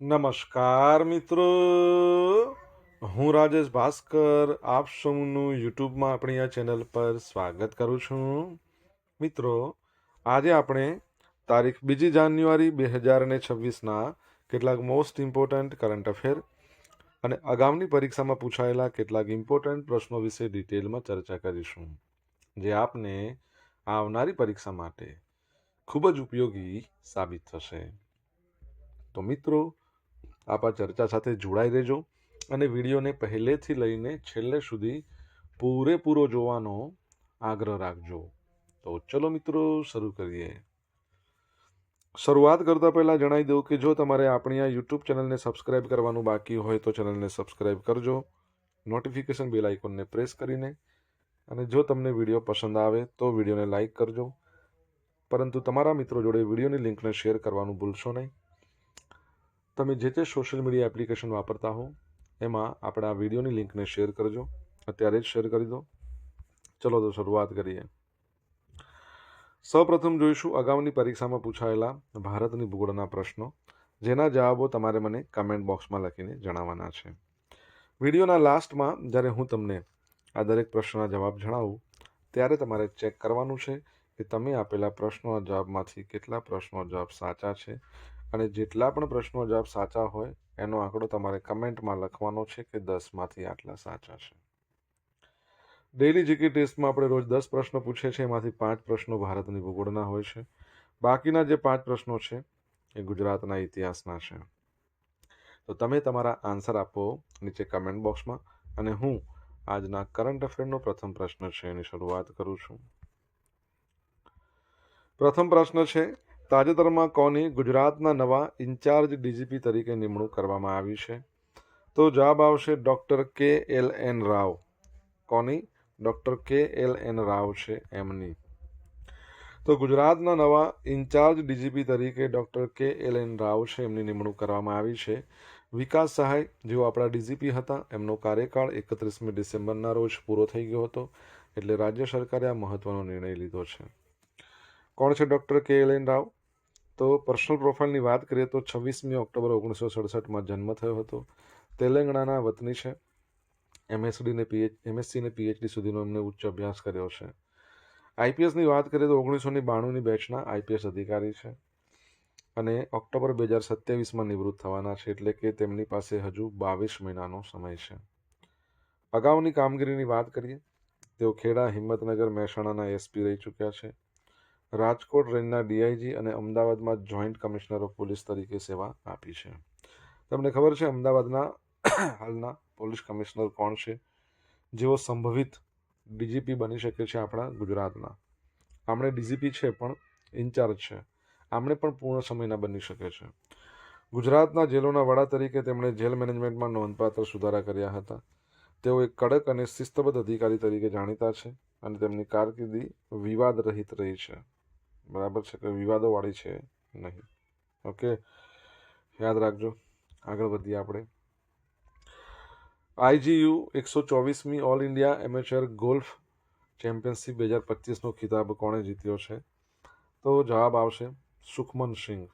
નમસ્કાર મિત્રો, હું રાજેશ ભાસ્કર આપ સૌનું યુટ્યુબમાં આપણી આ ચેનલ પર સ્વાગત કરું છું. મિત્રો, આજે આપણે તારીખ 2 જાન્યુઆરી 2026ના કેટલાક મોસ્ટ ઇમ્પોર્ટન્ટ કરંટ અફેર અને આગામી પરીક્ષામાં પૂછાયેલા કેટલાક ઇમ્પોર્ટન્ટ પ્રશ્નો વિશે ડિટેલમાં ચર્ચા કરીશું, જે આપને આવનારી પરીક્ષા માટે ખૂબ જ ઉપયોગી સાબિત થશે. તો મિત્રો, આપ આ ચર્ચા સાથે જોડાઈ રહેજો અને વિડીયોને પહેલેથી લઈને છેલ્લે સુધી પૂરેપૂરો જોવાનો આગ્રહ રાખજો. તો ચલો મિત્રો, શરૂ કરીએ. શરૂઆત કરતા પહેલા જણાવી દઉં કે જો તમારે આપણી આ યુટ્યુબ ચેનલને સબસ્ક્રાઇબ કરવાનું બાકી હોય તો ચેનલને સબસ્ક્રાઇબ કરજો, નોટિફિકેશન બેલ આઇકોનને પ્રેસ કરીને. અને જો તમને વિડીયો પસંદ આવે તો વિડીયોને લાઇક કરજો, પરંતુ તમારા મિત્રો જોડે વિડીયોની લિંકને શેર કરવાનું ભૂલશો નહીં. તમે જે તે સોશિયલ મીડિયા એપ્લિકેશન વાપરતા હો એમાં આપણે આ વિડીયોની લિંકને શેર કરજો, અત્યારે જ શેર કરી દો. ચલો તો શરૂઆત કરીએ. સૌપ્રથમ જોઈશું અગાઉની પરીક્ષામાં પૂછાયેલા ભારતની ભૂગોળના પ્રશ્નો, જેના જવાબો તમારે મને કમેન્ટ બોક્સમાં લખીને જણાવવાના છે. વિડીયોના લાસ્ટમાં જ્યારે હું તમને આ દરેક પ્રશ્નના જવાબ જણાવું ત્યારે તમારે ચેક કરવાનું છે કે તમે આપેલા પ્રશ્નોના જવાબમાંથી કેટલા પ્રશ્નો જવાબ સાચા છે, અને જેટલા પણ પ્રશ્નો જવાબ સાચા હોય એનો આંકડો તમારે કમેન્ટમાં લખવાનો છે કે 10માંથી આટલા સાચા છે. ડેઇલી જીકે ટેસ્ટમાં આપણે રોજ 10 પ્રશ્નો પૂછીએ છીએ, એમાંથી 5 પ્રશ્નો ભારતની ભૂગોળના હોય છે. બાકીના જે 5 પ્રશ્નો છે એ ગુજરાતના ઇતિહાસના છે. તો તમે તમારા આન્સર આપો નીચે કમેન્ટ બોક્સમાં, અને હું આજના કરંટ અફેરનો પ્રથમ પ્રશ્ન છે એની શરૂઆત કરું છું. પ્રથમ પ્રશ્ન છે, તાજેતરમાં કોની ગુજરાતના નવા ઇન્ચાર્જ ડીજીપી તરીકે નિમણૂક કરવામાં આવી છે? તો જવાબ આવશે ડૉક્ટર KLN રાવ. કોની? ડૉક્ટર KLN રાવ છે એમની. તો ગુજરાતના નવા ઇન્ચાર્જ ડીજીપી તરીકે ડૉક્ટર KLN રાવ છે એમની નિમણૂક કરવામાં આવી છે. વિકાસ સહાય જેઓ આપણા ડીજીપી હતા, એમનો કાર્યકાળ 31મી ડિસેમ્બરના રોજ પૂરો થઈ ગયો હતો, એટલે રાજ્ય સરકારે આ મહત્વનો નિર્ણય લીધો છે. કોણ છે ડૉક્ટર KLN રાવ? તો પર્સનલ પ્રોફાઇલની વાત કરીએ તો 26મી ઓક્ટોબર 1967માં જન્મ થયો હતો. તેલંગાણાના વતની છે. MSc ને PhD સુધીનો એમને ઉચ્ચ અભ્યાસ કર્યો છે. આઈપીએસની વાત કરીએ તો 1992ની બેચના આઈપીએસ અધિકારી છે, અને ઓક્ટોબર 2027માં નિવૃત્ત થવાના છે, એટલે કે તેમની પાસે હજુ 22 મહિનાનો સમય છે. અગાઉની કામગીરીની વાત કરીએ, તેઓ ખેડા, હિંમતનગર, મહેસાણાના એસપી રહી ચૂક્યા છે. રાજકોટ રેન્જના ડીઆઈજી અને અમદાવાદમાં જોઈન્ટ કમિશનર ઓફ પોલીસ તરીકે સેવા આપી છે. તમને ખબર છે અમદાવાદના હાલના પોલીસ કમિશનર કોણ છે, જેઓ સંભવિત ડીજીપી બની શકે છે આપણા ગુજરાતના? આમણે ડીજીપી છે પણ ઇન્ચાર્જ છે, આમણે પણ પૂર્ણ સમયના બની શકે છે. ગુજરાતના જેલોના વડા તરીકે તેમણે જેલ મેનેજમેન્ટમાં નોંધપાત્ર સુધારા કર્યા હતા. તેઓ એક કડક અને શિસ્તબદ્ધ અધિકારી તરીકે જાણીતા છે, અને તેમની કારકિર્દી વિવાદ રહિત રહી છે. બરાબર છે, કે વિવાદોવાળી છે નહીં. ઓકે, યાદ રાખજો. આગળ વધીએ આપણે. IGU 124મી All India amateur golf championship 2025નો ખિતાબ કોણે જીત્યો છે? તો જવાબ આવશે સુખમન સિંહ.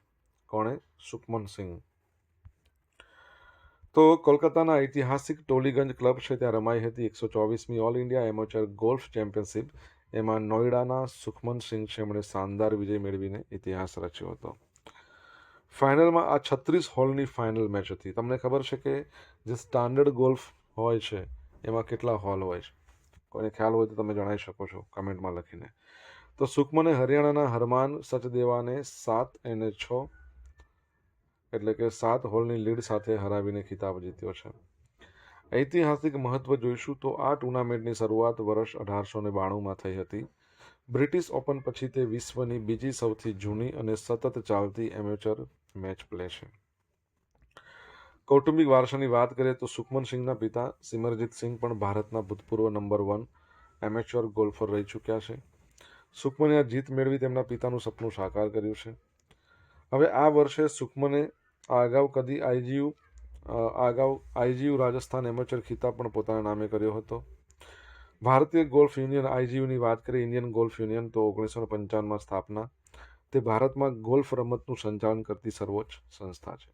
કોણે? સુખમન સિંહ. તો કોલકાતાના ઐતિહાસિક ટોલીગંજ ક્લબ છે ત્યાં રમાઈ હતી 124મી All India amateur golf championship. એમાં નોઈડાના સુખમન સિંહ છે, એમણે શાનદાર વિજય મેળવીને ઇતિહાસ રચ્યો હતો. ફાઇનલમાં આ 36 હોલની ફાઇનલ મેચ હતી. તમને ખબર છે કે જે સ્ટાન્ડર્ડ ગોલ્ફ હોય છે એમાં કેટલા હોલ હોય છે? કોઈને ખ્યાલ હોય તો તમે જણાવી શકો છો કમેન્ટમાં લખીને. તો સુખમને હરિયાણાના હરમાન સચદેવાને 7-6 એટલે કે 7 હોલની લીડ સાથે હરાવીને ખિતાબ જીત્યો છે. ઐતિહાસિક મહત્વ જોઈશું તો આ ટુર્નામેન્ટની શરૂઆત વર્ષ 1892માં થઈ હતી. બ્રિટિશ ઓપન પછી તે વિશ્વની બીજી સૌથી જૂની અને સતત ચાલતી એમેચ્યોર મેચ પ્લે છે. કૌટુંબિક વારસાની વાત કરીએ તો સુખમન સિંહના પિતા સિમરજીત સિંહ પણ ભારતના ભૂતપૂર્વ નંબર 1 એમેચ્યોર ગોલ્ફર રહી ચૂક્યા છે. સુખમને આ જીત મેળવી તેમના પિતાનું સપનું સાકાર કર્યું છે. હવે આ વર્ષે સુખમને અગાઉ આઈજીયુ રાજસ્થાન એમેચ્યોર ખિતાબ પણ પોતાના નામે કર્યો હતો. ભારતીય ગોલ્ફ યુનિયન IGUની વાત કરીએ, ઇન્ડિયન ગોલ્ફ યુનિયન, તો 1955માં સ્થાપના. તે ભારતમાં ગોલ્ફ રમતનું સંચાલન કરતી સર્વોચ્ચ સંસ્થા છે.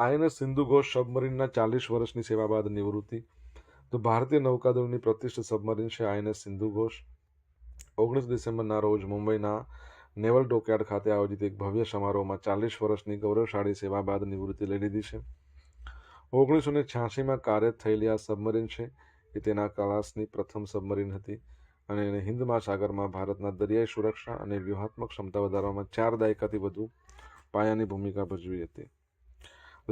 INS સિંધુઘોષ સબમરીનના 40 વર્ષની સેવા બાદ નિવૃત્તિ. તો ભારતીય નૌકાદળની પ્રતિષ્ઠિત સબમરીન છે INS સિંધુઘોષ. 19 ડિસેમ્બરના રોજ મુંબઈના નેવલ ડોકયાર્ડ ખાતે આયોજિત એક ભવ્ય સમારોહમાં 40 વર્ષની ગૌરવશાળી સેવા બાદ નિવૃત્તિ લઈ લીધી છે. 1986માં કાર્યરત થયેલી આ સબમરીન છે એ તેના ક્લાસની પ્રથમ સબમરીન હતી અને એને હિન્દ મહાસાગરમાં ભારતના દરિયાઈ સુરક્ષા અને વ્યૂહાત્મક ક્ષમતા વધારવામાં 4 દાયકાથી વધુ પાયાની ભૂમિકા ભજવી હતી.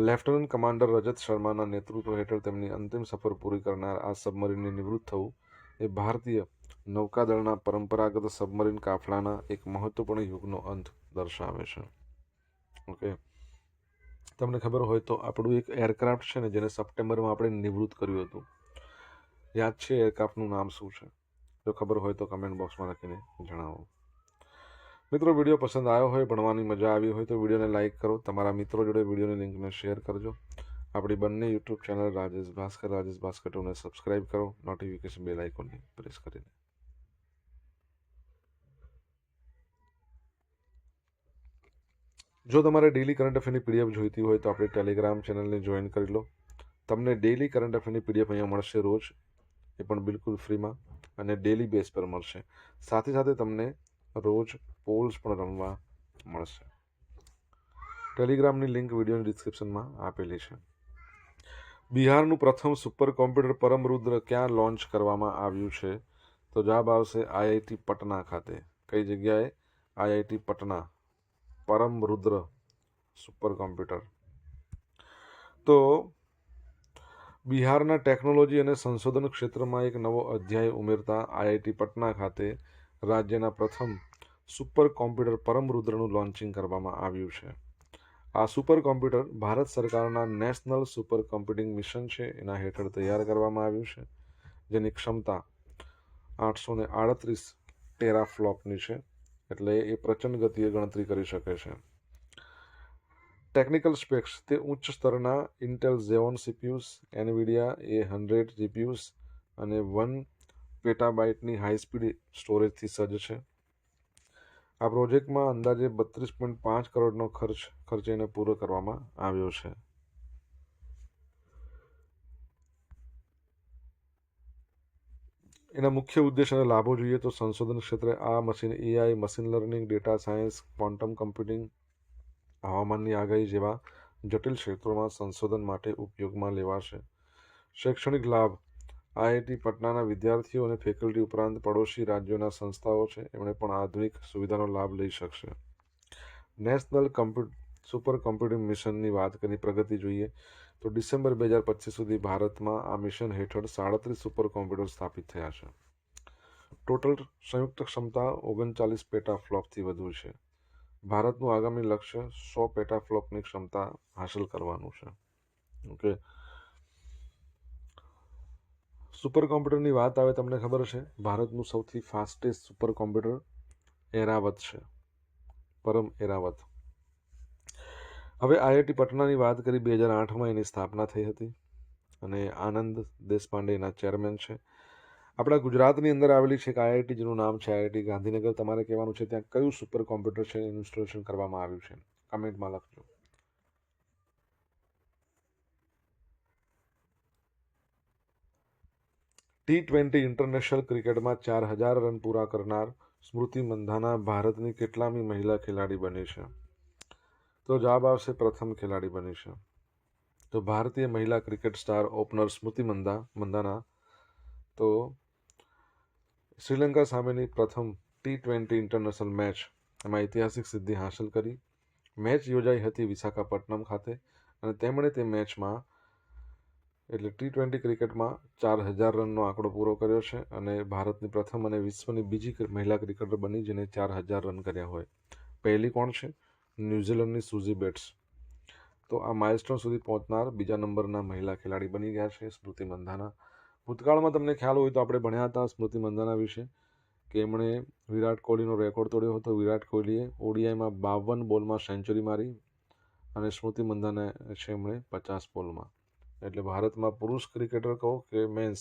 લેફ્ટનન્ટ કમાન્ડર રજત શર્માના નેતૃત્વ હેઠળ તેમની અંતિમ સફર પૂરી કરનાર આ સબમરીનને નિવૃત્ત થવું એ ભારતીય નૌકાદળના પરંપરાગત સબમરીન કાફલાના એક મહત્વપૂર્ણ યુગનો અંત દર્શાવે છે. ઓકે, તમને ખબર હોય તો આપણું એક એરક્રાફ્ટ છે ને જેને સપ્ટેમ્બરમાં આપણે નિવૃત્ત કર્યું હતું, યાદ છે એરક્રાફ્ટનું નામ શું છે? જો ખબર હોય તો કમેન્ટ બોક્સમાં લખીને જણાવો. મિત્રો, વિડીયો પસંદ આવ્યો હોય, ભણવાની મજા આવી હોય તો વિડીયોને લાઇક કરો, તમારા મિત્રો જોડે વિડીયોની લિંકને શેર કરજો. આપણી બંને યુટ્યુબ ચેનલ રાજેશ ભાસ્કર 2ને સબસ્ક્રાઇબ કરો, નોટિફિકેશન બેલ આઇકોનને પ્રેસ કરીને. જો તમારે ડેઇલી કરંટ અફેરની પીડીએફ જોઈતી હોય તો આપણી ટેલિગ્રામ ચેનલને જોઈન કરી લો. તમને ડેઇલી કરંટ અફેરની પીડીએફ અહીંયા મળશે રોજ, એ પણ બિલકુલ ફ્રીમાં અને ડેઇલી બેઝ પર મળશે. સાથે સાથે તમને રોજ પોલ્સ પણ રમવા મળશે. ટેલિગ્રામની લિંક વિડીયોની ડિસ્ક્રિપ્શનમાં આપેલી છે. બિહારનું પ્રથમ સુપર કોમ્પ્યુટર પરમરુદ્ર ક્યાં લોન્ચ કરવામાં આવ્યું છે? તો જવાબ આવશે IIT પટના ખાતે. કઈ જગ્યાએ? IIT Patna. Param Rudra supercomputer. તો બિહારના ટેકનોલોજી અને સંશોધન ક્ષેત્રમાં એક નવો અધ્યાય ઉમેરતા IIT પટના ખાતે રાજ્યના પ્રથમ સુપર કોમ્પ્યુટર પરમરુદ્રનું લોન્ચિંગ કરવામાં આવ્યું છે. આ સુપર કોમ્પ્યુટર ભારત સરકારના નેશનલ સુપર કોમ્પ્યુટિંગ મિશન છે એના હેઠળ તૈયાર કરવામાં આવ્યું છે, જેની ક્ષમતા 838 ટેરાફ્લોપની છે, એટલે એ પ્રચંડ ગતિએ ગણતરી કરી શકે છે. ટેકનિકલ સ્પેક્સ: તે ઉચ્ચ સ્તરના ઇન્ટેલ ઝેઓન સીપીયુસ, એનવીડિયા A100 જીપીયુસ અને 1 પેટાબાઇટની હાઈ સ્પીડ સ્ટોરેજથી સજ્જ છે. આ પ્રોજેક્ટમાં અંદાજે 32.5 કરોડનો ખર્ચ એને પૂરો કરવામાં આવ્યો છે. એના મુખ્ય ઉદ્દેશ અને લાભો જોઈએ તો સંશોધન ક્ષેત્રે આ machine AI, machine learning, data science, quantum computing, હવામાનની આગાહી જેવા જટિલ ક્ષેત્રોમાં સંશોધન માટે ઉપયોગમાં લેવાશે. શૈક્ષણિક લાભ: IIT પટનાના વિદ્યાર્થીઓ અને ફેકલ્ટી ઉપરાંત પડોશી રાજ્યોના સંસ્થાઓ છે એમણે પણ આધુનિક સુવિધાનો લાભ લઈ શકશે. નેશનલ સુપર કોમ્પ્યુટિંગ મિશનની વાત કરી પ્રગતિ જોઈએ તો ડિસેમ્બર 2025 સુધી ભારતમાં આ મિશન હેઠળ 37 સુપર કોમ્પ્યુટર સ્થાપિત થયા છે. ટોટલ સંયુક્ત ક્ષમતા 39 પેટાફ્લોપથી વધુ છે. ભારતનું આગામી લક્ષ્ય 100 પેટાફ્લોપની ક્ષમતા હાંસલ કરવાનું છે. ઓકે, સુપર કોમ્પ્યુટરની વાત આવે, તમને ખબર છે ભારતનું સૌથી ફાસ્ટેસ્ટ સુપર કોમ્પ્યુટર એરાવત છે, પરમ એરાવત. હવે IIT પટનાની વાત કરી, 2008માં એની સ્થાપના થઈ હતી અને આનંદ દેશપાંડે એના ચેરમેન છે. આપણા ગુજરાતની અંદર આવેલી છે એક IIT જેનું નામ છે IIT ગાંધીનગર. તમારે કહેવાનું છે ત્યાં કયું સુપર કોમ્પ્યુટર છે એનું ઇન્સ્ટોલેશન કરવામાં આવ્યું છે, કમેન્ટમાં લખજો. T20 ઇન્ટરનેશનલ ક્રિકેટમાં 4000 રન પૂરા કરનાર સ્મૃતિ મંધાના ભારતની કેટલામી મહિલા ખેલાડી બની છે? તો જવાબ આવશે પ્રથમ ખેલાડી બની છે. તો ભારતીય મહિલા cricket star opener Smriti Mandhana તો શ્રીલંકા સામેની પ્રથમ T20 ઇન્ટરનેશનલ મેચ એમાં ઐતિહાસિક સિદ્ધિ હાંસલ કરી. મેચ યોજાઈ હતી વિશાખાપટ્ટનમ ખાતે અને તેમણે તે મેચમાં એટલે T20 ક્રિકેટમાં 4000 રનનો આંકડો પૂરો કર્યો છે અને ભારતની પ્રથમ અને વિશ્વની બીજી મહિલા ક્રિકેટર બની જેને 4000 રન કર્યા હોય. પહેલી કોણ છે? ન્યૂઝીલેન્ડની સુઝી બેટ્સ. તો આ માઇલસ્ટોન સુધી પહોંચનાર બીજા નંબરના મહિલા ખેલાડી બની ગયા છે સ્મૃતિ મંધાના. ભૂતકાળમાં તમને ખ્યાલ હોય તો આપણે ભણ્યા હતા સ્મૃતિ મંધાના વિશે કે એમણે વિરાટ કોહલીનો રેકોર્ડ તોડ્યો હતો. વિરાટ કોહલીએ ODIમાં 52 બોલમાં સેન્ચુરી મારી અને સ્મૃતિ મંધાને છે એમણે 50 બોલમાં. એટલે ભારતમાં પુરુષ ક્રિકેટર કહો કે મેન્સ,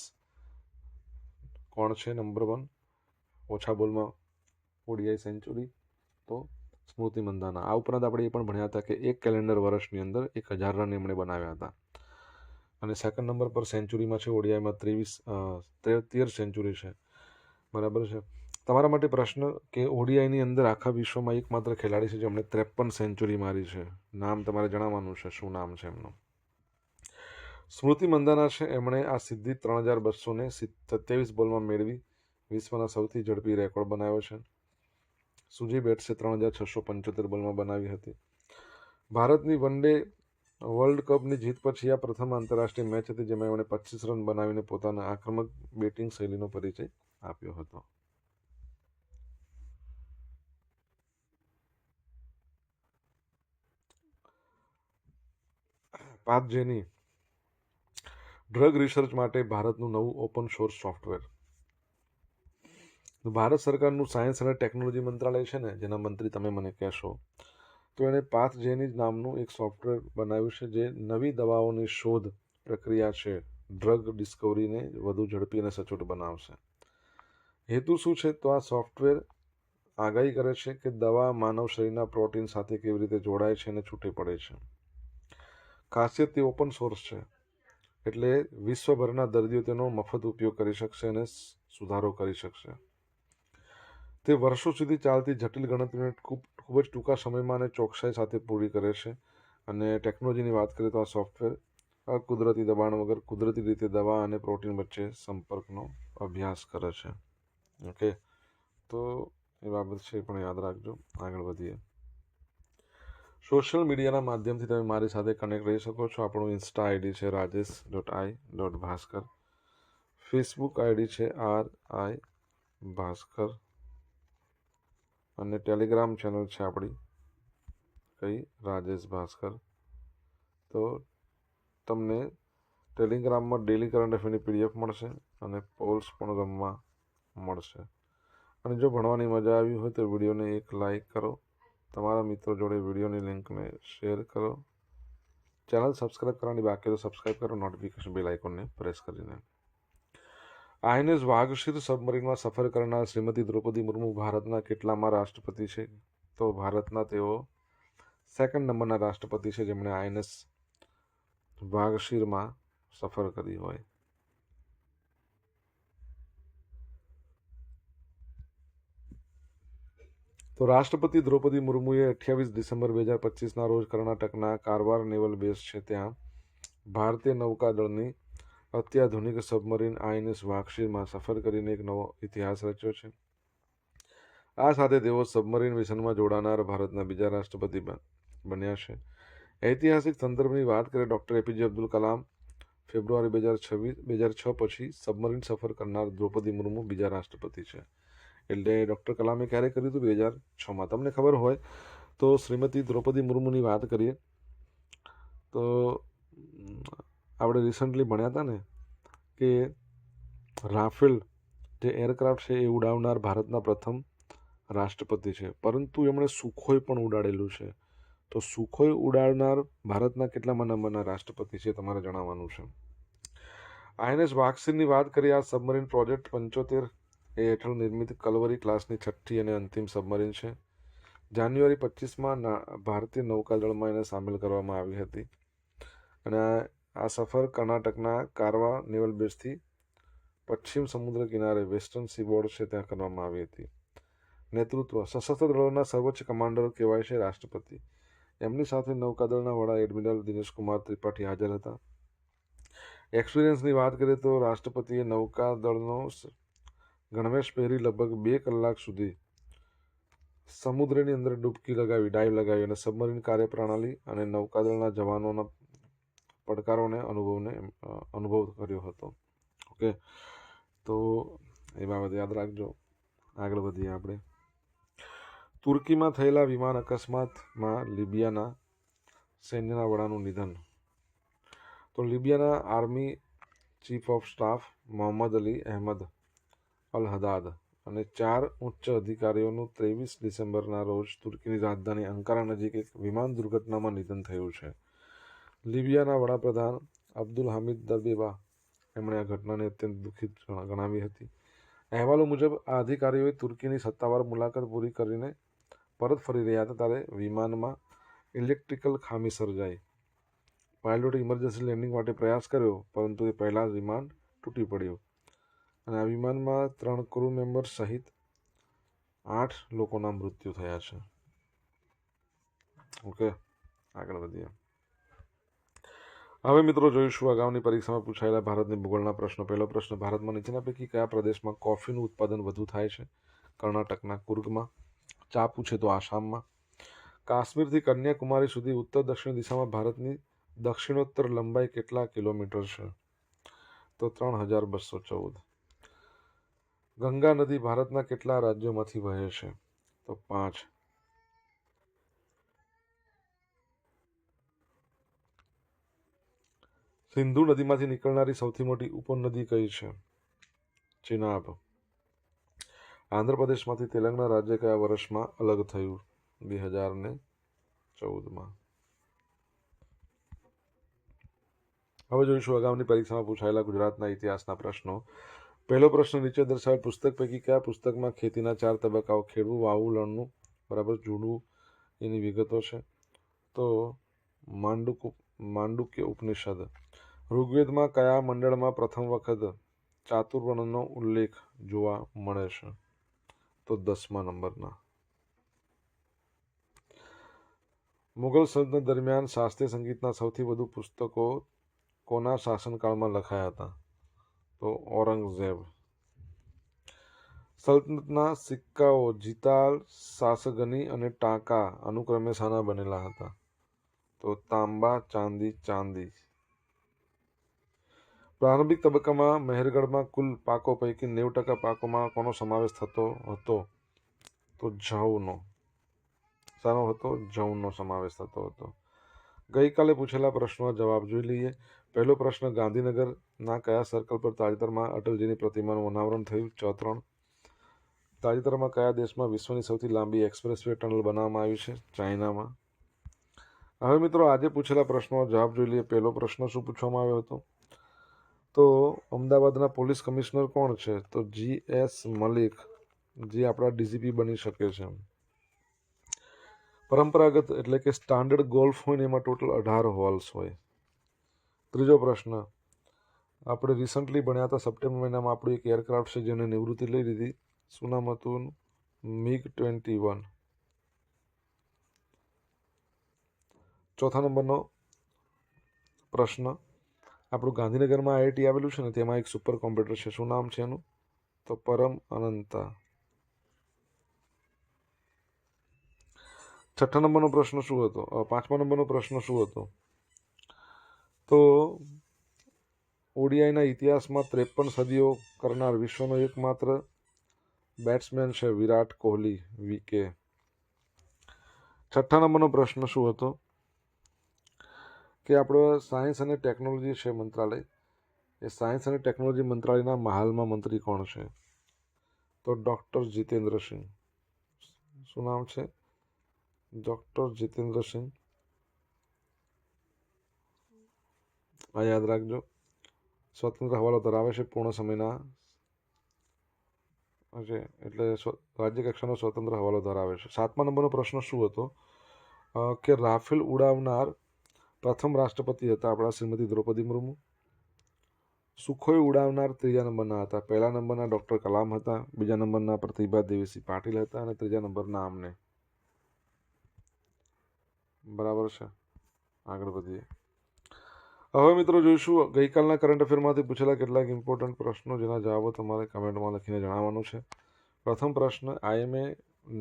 કોણ છે નંબર 1 ઓછા બોલમાં ODI સેન્ચુરી? તો સ્મૃતિ મંદાના. આ ઉપરાંત આપણે એ પણ ભણ્યા હતા કે એક કેલેન્ડર વર્ષની અંદર 1000 રન એમણે બનાવ્યા હતા. અને સેકન્ડ નંબર પર સેન્ચુરીમાં છે, ઓડીઆઈમાં 13 સેન્ચુરી છે. બરાબર છે. તમારા માટે પ્રશ્ન કે ઓડીઆઈની અંદર આખા વિશ્વમાં એકમાત્ર ખેલાડી છે જેમણે 53 સેન્ચુરી મારી છે. નામ તમારે જણાવવાનું છે, શું નામ છે એમનું. સ્મૃતિ મંદાના છે, એમણે આ સિદ્ધિ 3227 બોલમાં મેળવી વિશ્વના સૌથી ઝડપી રેકોર્ડ બનાવ્યો છે. સુજી બેટ્સે 3675 બોલમાં બનાવી હતી. ભારતની વન ડે વર્લ્ડ કપની જીત પછી આ પ્રથમ આંતરરાષ્ટ્રીય મેચ હતી જેમાં એમણે 25 રન બનાવીને પોતાના આક્રમક બેટિંગ શૈલીનો પરિચય આપ્યો હતો. પાથજેની ડ્રગ રિસર્ચ માટે ભારતનું નવું ઓપન સોર્સ સોફ્ટવેર. ભારત સરકારનું સાયન્સ અને ટેકનોલોજી મંત્રાલય છે ને, જેના મંત્રી તમે મને કહેશો, તો એણે પાથજેની નામનું એક સોફ્ટવેર બનાવ્યું છે જે નવી દવાઓની શોધ પ્રક્રિયા છે, ડ્રગ ડિસ્કવરીને વધુ ઝડપી અને સચોટ બનાવશે. હેતુ શું છે? તો આ સોફ્ટવેર આગાહી કરે છે કે દવા માનવ શરીરના પ્રોટીન સાથે કેવી રીતે જોડાય છે અને છૂટી પડે છે. ખાસિયત તે ઓપન સોર્સ છે, એટલે વિશ્વભરના દર્દીઓ તેનો મફત ઉપયોગ કરી શકશે અને સુધારો કરી શકશે. તે વર્ષો સુધી ચાલતી જટિલ ગણતરીને ખૂબ જ ટૂંકા સમયમાં અને ચોકસાઈ સાથે પૂરી કરે છે. અને ટેકનોલોજીની વાત કરીએ તો આ સોફ્ટવેર કુદરતી દબાણ વગર કુદરતી રીતે દવા અને પ્રોટીન વચ્ચે સંપર્કનો અભ્યાસ કરે છે. ઓકે, તો એ બાબત છે પણ યાદ રાખજો. આગળ વધીએ. સોશિયલ મીડિયાના માધ્યમથી તમે મારી સાથે કનેક્ટ રહી શકો છો. આપણું ઇન્સ્ટા આઈડી છે rajesh.i.bhaskar. ફેસબુક આઈડી છે RI ભાસ્કર. અને ટેલિગ્રામ ચેનલ છે આપણી કઈ રાજેશ ભાસ્કર. તો તમને ટેલિગ્રામમાં ડેલી કરંટ અફેરની PDF મળશે અને પોલ્સ પણ રમવા મળશે. અને જો ભણવાની મજા આવી હોય તો વિડીયોને એક લાઈક કરો, તમારા મિત્રો જોડે વિડીયોની લિંકને શેર કરો. ચેનલ સબસ્ક્રાઈબ કરવાની બાકી તો સબસ્ક્રાઈબ કરો, નોટિફિકેશન બેલ આઇકોનને પ્રેસ કરીને. INS વાઘશીર સબમરીનમાં સફર કરનાર શ્રીમતી દ્રૌપદી મુર્મુ ભારતના કેટલામાં રાષ્ટ્રપતિ છે? તો ભારતના તેઓ સેકન્ડ નંબરના રાષ્ટ્રપતિ છે જેમણે INS વાઘશીરમાં સફર કરી હોય. તો રાષ્ટ્રપતિ દ્રૌપદી મુર્મુએ 28 ડિસેમ્બર 2025ના રોજ કર્ણાટકના કારવાર નેવલ બેઝ છે ત્યાં ભારતીય નૌકાદળની અત્યાધુનિક સબમરીન INS વાઘશીરમાં સફર કરીને એક નવો ઇતિહાસ રચ્યો છે. આ સાથે તેઓ સબમરીન મિશનમાં જોડાનાર ભારતના બીજા રાષ્ટ્રપતિ બન્યા છે. ઐતિહાસિક સંદર્ભની વાત કરીએ, ડૉક્ટર APJ અબ્દુલ કલામ ફેબ્રુઆરી 2006 પછી સબમરીન સફર કરનાર દ્રૌપદી મુર્મુ બીજા રાષ્ટ્રપતિ છે. એટલે ડૉક્ટર કલામે ક્યારે કર્યું હતું? 2006માં. તમને ખબર હોય તો શ્રીમતી દ્રૌપદી મુર્મુની વાત કરીએ તો આપણે રિસન્ટલી ભણ્યા હતા ને કે રાફેલ જે એરક્રાફ્ટ છે એ ઉડાવનાર ભારતના પ્રથમ રાષ્ટ્રપતિ છે, પરંતુ એમણે સુખોઈ પણ ઉડાડેલું છે. તો સુખોઈ ઉડાડનાર ભારતના કેટલામાં નંબરના રાષ્ટ્રપતિ છે તમારે જણાવવાનું છે. INS વાઘશીરની વાત કરીએ, આ સબમરીન પ્રોજેક્ટ 75 એ હેઠળ નિર્મિત કલવરી ક્લાસની છઠ્ઠી અને અંતિમ સબમરીન છે. જાન્યુઆરી 25માં ભારતીય નૌકાદળમાં એને સામેલ કરવામાં આવી હતી. અને આ સફર કર્ણાટકના કારવા નેવલ બેઝથી પશ્ચિમ સમુદ્ર કિનારે વેસ્ટર્ન સીબોર્ડ છે ત્યાં કરવામાં આવી હતી. નેતૃત્વ સશસ્ત્ર દળોના સર્વોચ્ચ કમાન્ડર કહેવાય છે રાષ્ટ્રપતિ. એમની સાથે નૌકાદળના વડા એડમિરલ દિનેશકુમાર ત્રિપાઠી હાજર હતા. એક્સપિરિયન્સની વાત કરીએ તો રાષ્ટ્રપતિએ નૌકાદળનો ગણવેશ પહેરી લગભગ 2 કલાક સુધી સમુદ્રની અંદર ડૂબકી લગાવી ડાઈવ લગાવી અને સબમરીન કાર્યપ્રણાલી અને નૌકાદળના જવાનોના પડકારોને અનુભવ કર્યો હતો. ઓકે, તો એ બાબત યાદ રાખજો. આગળ વધીએ આપણે. તુર્કીમાં થયેલા વિમાન અકસ્માતમાં લિબિયાના સૈન્યના વડાનું નિધન. તો લિબિયાના army chief of staff Mohammed Ali Ahmed al Haddad અને 4 ઉચ્ચ અધિકારીઓનું 23 ડિસેમ્બરના રોજ તુર્કીની રાજધાની અંકારા નજીક એક વિમાન દુર્ઘટનામાં નિધન થયું છે. લિબિયાના વડાપ્રધાન અબ્દુલ હામિદ દબેબા એમણે આ ઘટનાને અત્યંત દુઃખિત ગણાવી હતી. અહેવાલો મુજબ આ અધિકારીઓએ તુર્કીની સત્તાવાર મુલાકાત પૂરી કરીને પરત ફરી રહ્યા હતા ત્યારે વિમાનમાં ઇલેક્ટ્રિકલ ખામી સર્જાઈ. પાયલોટે ઇમરજન્સી લેન્ડિંગ માટે પ્રયાસ કર્યો, પરંતુ એ પહેલાં જ વિમાન તૂટી પડ્યું અને આ વિમાનમાં 3 ક્રૂ મેમ્બર સહિત 8 લોકોના મૃત્યુ થયા છે. ઓકે, આગળ વધીએ. હવે મિત્રો જોઈશું અગાઉની પરીક્ષામાં પૂછાયેલા ભારતની ભૂગોળના પ્રશ્નો. પહેલો પ્રશ્ન, ભારતમાં નીચેના પૈકી કયા પ્રદેશમાં કોફીનું ઉત્પાદન વધુ થાય છે? કર્ણાટકના કુર્ગમાં. ચા પૂછે તો આસામમાં. કાશ્મીરથી કન્યાકુમારી સુધી ઉત્તર દક્ષિણ દિશામાં ભારતની દક્ષિણોત્તર લંબાઈ કેટલા કિલોમીટર છે? તો 3214. ગંગા નદી ભારતના કેટલા રાજ્યોમાંથી વહે છે? તો 5. સિંધુ નદીમાંથી નીકળનારી સૌથી મોટી ઉપનદી કઈ છે? ચિનાબ. આંધ્રપ્રદેશમાંથી તેલંગાણા રાજ્ય કયા વર્ષમાં અલગ થયું? 2014માં. હવે જોઈશું અગાઉની પરીક્ષામાં પૂછાયેલા ગુજરાતના ઇતિહાસના પ્રશ્નો. પહેલો પ્રશ્ન, નીચે દર્શાવેલ પુસ્તક પૈકી કયા પુસ્તકમાં ખેતીના 4 તબક્કાઓ ખેડવું, વાવવું, લણવું બરાબર જોડવું એની વિગતો છે? તો માંડુક્ય ઉપનિષદ. ઋગ્વેદમાં કયા મંડળમાં પ્રથમ વખત ચાતુર્વર્ણનો ઉલ્લેખ જોવા મળે છે? તો 10મા નંબરના. મુગલ સલ્તનત દરમિયાન શાસ્ત્રીય સંગીતના સૌથી વધુ પુસ્તકો કોના શાસનકાળમાં લખાયા હતા? તો ઔરંગઝેબ. સલ્તનતના સિક્કાઓ જીતાલ, સાસગની અને ટાંકા અનુક્રમે શાના બનેલા હતા? તો તાંબા, ચાંદી. પ્રારંભિક તબક્કામાં મહેરગઢમાં કુલ પાકો પૈકી 90% પાકોમાં કોનો સમાવેશ થતો હતો? તો જવનો. શાનો હતો? જવનો સમાવેશ થતો હતો. ગઈકાલે પૂછેલા પ્રશ્નોના જવાબ જોઈ લઈએ. પહેલો પ્રશ્ન, ગાંધીનગરના કયા સર્કલ પર તાજેતરમાં અટલજીની પ્રતિમાનું અનાવરણ થયું? 3. તાજેતરમાં કયા દેશમાં વિશ્વની સૌથી લાંબી એક્સપ્રેસ વે ટનલ બનાવવામાં આવી છે? ચાઇનામાં. હવે મિત્રો આજે પૂછેલા પ્રશ્નોનો જવાબ જોઈ લઈએ. પહેલો પ્રશ્ન શું પૂછવામાં આવ્યો હતો? તો અમદાવાદના પોલીસ કમિશનર કોણ છે? તો GS મલિક, જે આપણા DGP બની શકે છે. પરંપરાગત એટલે કે સ્ટાન્ડર્ડ ગોલ્ફ હોય ને એમાં ટોટલ 18 હોલ્સ હોય. ત્રીજો પ્રશ્ન, આપણે રિસન્ટલી ભણ્યા હતા સપ્ટેમ્બર મહિનામાં આપણું એક એરક્રાફ્ટ છે જેને નિવૃત્તિ લઈ લીધી. શું નામ હતું? MiG-21. ચોથા નંબરનો પ્રશ્ન, આપણું ગાંધીનગરમાં IIT આવેલું છે ને તેમાં એક સુપર કોમ્પ્યુટર છે. શું નામ છે એનું? તો પરમ અનંતા. છઠ્ઠા નંબરનો પ્રશ્ન શું હતો? 5મા નંબરનો પ્રશ્ન શું હતો? તો ODIના ઇતિહાસમાં 53 સદીઓ કરનાર વિશ્વનો એકમાત્ર બેટ્સમેન છે વિરાટ કોહલી, VK. છઠ્ઠા નંબરનો પ્રશ્ન શું હતો? કે આપણો સાયન્સ અને ટેકનોલોજી છે મંત્રાલય, એ સાયન્સ અને ટેકનોલોજી મંત્રાલયના હાલમાં મંત્રી કોણ છે? તો ડૉક્ટર જીતેન્દ્ર સિંહ. શું નામ છે? ડૉક્ટર જીતેન્દ્ર સિંહ. આ યાદ રાખજો. સ્વતંત્ર હવાલો ધરાવે છે, પૂર્ણ સમયના છે એટલે રાજ્ય કક્ષાનો સ્વતંત્ર હવાલો ધરાવે છે. 7મા નંબરનો પ્રશ્ન શું હતો? કે રાફેલ ઉડાવનાર પ્રથમ રાષ્ટ્રપતિ હતા આપણા શ્રીમતી દ્રૌપદી મુર્મુ. સુખોઈ ઉડાવનાર 3જા નંબરના હતા. પહેલા નંબરના ડૉક્ટર કલામ હતા, બીજા નંબરના પ્રતિભા દેવીસિંહ પાટીલ હતા અને 3જા નંબરના આમને. બરાબર છે, આગળ વધીએ. હવે મિત્રો જોઈશું ગઈકાલના કરંટ અફેરમાંથી પૂછેલા કેટલાક ઇમ્પોર્ટન્ટ પ્રશ્નો જેના જવાબો તમારે કમેન્ટમાં લખીને જણાવવાનું છે. પ્રથમ પ્રશ્ન, IMA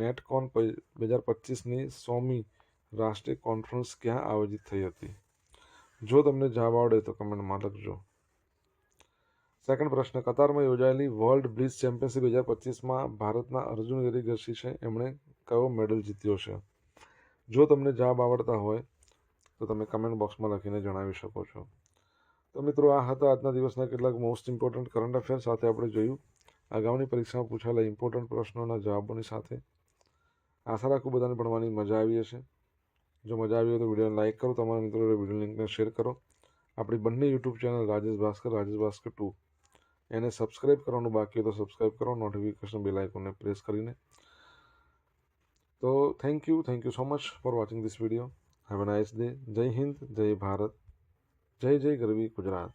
નેટકોન 2025ની 100મી રાષ્ટ્રીય કોન્ફરન્સ ક્યાં આયોજિત થઈ હતી? જો તમને જવાબ આવડે તો કમેન્ટમાં લખજો. સેકન્ડ પ્રશ્ન, કતારમાં યોજાયેલી વર્લ્ડ બ્લિટ્ઝ ચેમ્પિયનશિપ 2025માં ભારતના અર્જુન એરિગસી છે, એમણે કયો મેડલ જીત્યો છે? જો તમને જવાબ આવડતા હોય તો તમે કમેન્ટ બોક્સમાં લખીને જણાવી શકો છો. તો મિત્રો આ હતા આજના દિવસના કેટલાક મોસ્ટ ઇમ્પોર્ટન્ટ કરંટ અફેર. સાથે આપણે જોયું અગાઉની પરીક્ષામાં પૂછાયેલા ઇમ્પોર્ટન્ટ પ્રશ્નોના જવાબોની સાથે. આશા રાખું બધાને ભણવાની મજા આવી હશે. જો મજા આવી હોય તો વિડીયોને લાઇક કરો, તમારા મિત્રોને વિડીયો લિંકને શેર કરો. આપણી બંને યુટ્યુબ ચેનલ રાજેશ ભાસ્કર 2 એને સબસ્ક્રાઈબ કરવાનું બાકી હોય તો સબસ્ક્રાઈબ કરો, નોટિફિકેશન બેલ આઇકોનને પ્રેસ કરીને. તો thank you so much for watching this video. Have a nice day. જય હિન્દ, જય ભારત, જય જય ગરવી ગુજરાત.